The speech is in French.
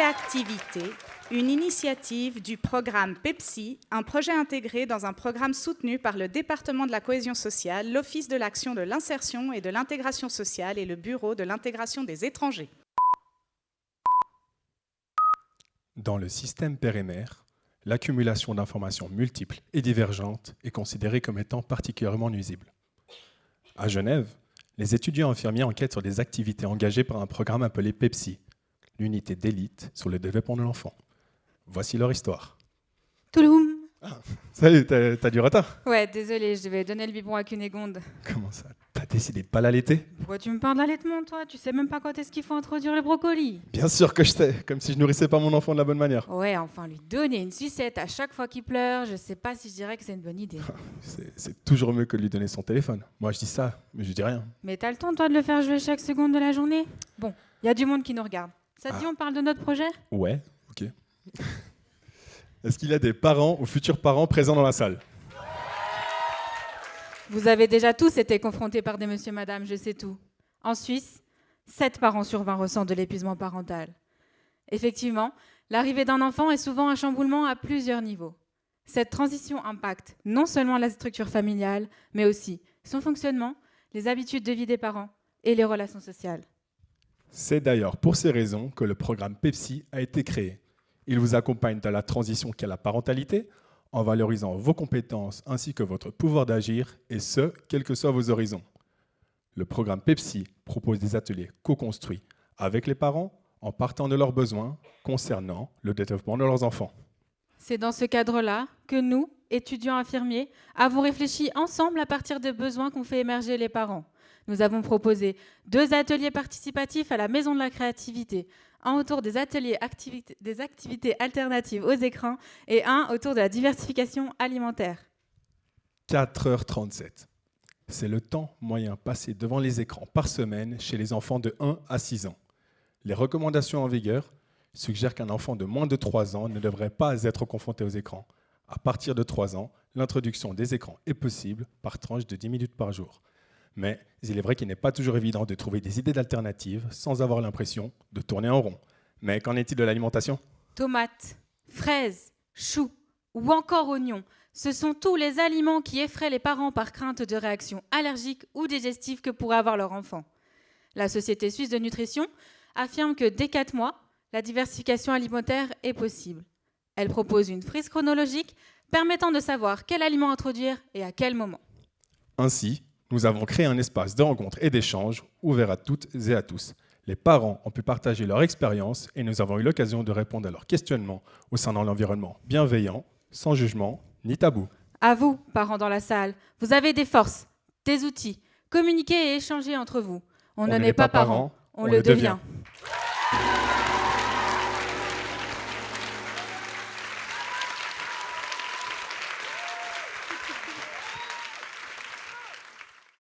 Réactivité, une initiative du programme PEPSI, un projet intégré dans un programme soutenu par le département de la cohésion sociale, l'Office de l'action de l'insertion et de l'intégration sociale et le Bureau de l'intégration des étrangers. Dans le système pérémère, l'accumulation d'informations multiples et divergentes est considérée comme étant particulièrement nuisible. À Genève, les étudiants infirmiers enquêtent sur des activités engagées par un programme appelé PEPSI, l'unité d'élite sur le développement de l'enfant. Voici leur histoire. Touloum. Salut, t'as du retard? Ouais, désolé, je devais donner le biberon à Cunégonde. Comment ça? T'as décidé de pas l'allaiter? Pourquoi tu me parles d'allaitement, toi? Tu sais même pas quand est-ce qu'il faut introduire le brocoli. Bien sûr que je sais, comme si je nourrissais pas mon enfant de la bonne manière. Ouais, enfin, lui donner une sucette à chaque fois qu'il pleure, je sais pas si je dirais que c'est une bonne idée. C'est toujours mieux que de lui donner son téléphone. Moi, je dis ça, mais je dis rien. Mais t'as le temps, toi, de le faire jouer chaque seconde de la journée? Bon, il y a du monde qui nous regarde. Ça te dit, on parle de notre projet? Ouais, ok. Est-ce qu'il y a des parents ou futurs parents présents dans la salle? Vous avez déjà tous été confrontés par des monsieur, madame, je sais tout. En Suisse, 7 parents sur 20 ressentent de l'épuisement parental. Effectivement, l'arrivée d'un enfant est souvent un chamboulement à plusieurs niveaux. Cette transition impacte non seulement la structure familiale, mais aussi son fonctionnement, les habitudes de vie des parents et les relations sociales. C'est d'ailleurs pour ces raisons que le programme PEPSI a été créé. Il vous accompagne dans la transition qu'est la parentalité, en valorisant vos compétences ainsi que votre pouvoir d'agir, et ce, quels que soient vos horizons. Le programme PEPSI propose des ateliers co-construits avec les parents en partant de leurs besoins concernant le développement de leurs enfants. C'est dans ce cadre-là que nous, étudiants infirmiers, avons réfléchi ensemble à partir des besoins qu'ont fait émerger les parents. Nous avons proposé 2 ateliers participatifs à la Maison de la Créativité, un autour des des activités alternatives aux écrans et un autour de la diversification alimentaire. 4h37. C'est le temps moyen passé devant les écrans par semaine chez les enfants de 1 à 6 ans. Les recommandations en vigueur suggèrent qu'un enfant de moins de 3 ans ne devrait pas être confronté aux écrans. À partir de 3 ans, l'introduction des écrans est possible par tranche de 10 minutes par jour. Mais il est vrai qu'il n'est pas toujours évident de trouver des idées d'alternatives sans avoir l'impression de tourner en rond. Mais qu'en est-il de l'alimentation? Tomates, fraises, choux ou encore oignons, ce sont tous les aliments qui effraient les parents par crainte de réactions allergiques ou digestives que pourrait avoir leur enfant. La Société suisse de nutrition affirme que dès 4 mois, la diversification alimentaire est possible. Elle propose une frise chronologique permettant de savoir quel aliment introduire et à quel moment. Ainsi, nous avons créé un espace de rencontre et d'échange ouvert à toutes et à tous. Les parents ont pu partager leur expérience et nous avons eu l'occasion de répondre à leurs questionnements au sein d'un environnement bienveillant, sans jugement ni tabou. À vous, parents dans la salle, vous avez des forces, des outils. Communiquez et échangez entre vous. On ne n'est pas parents, on le devient.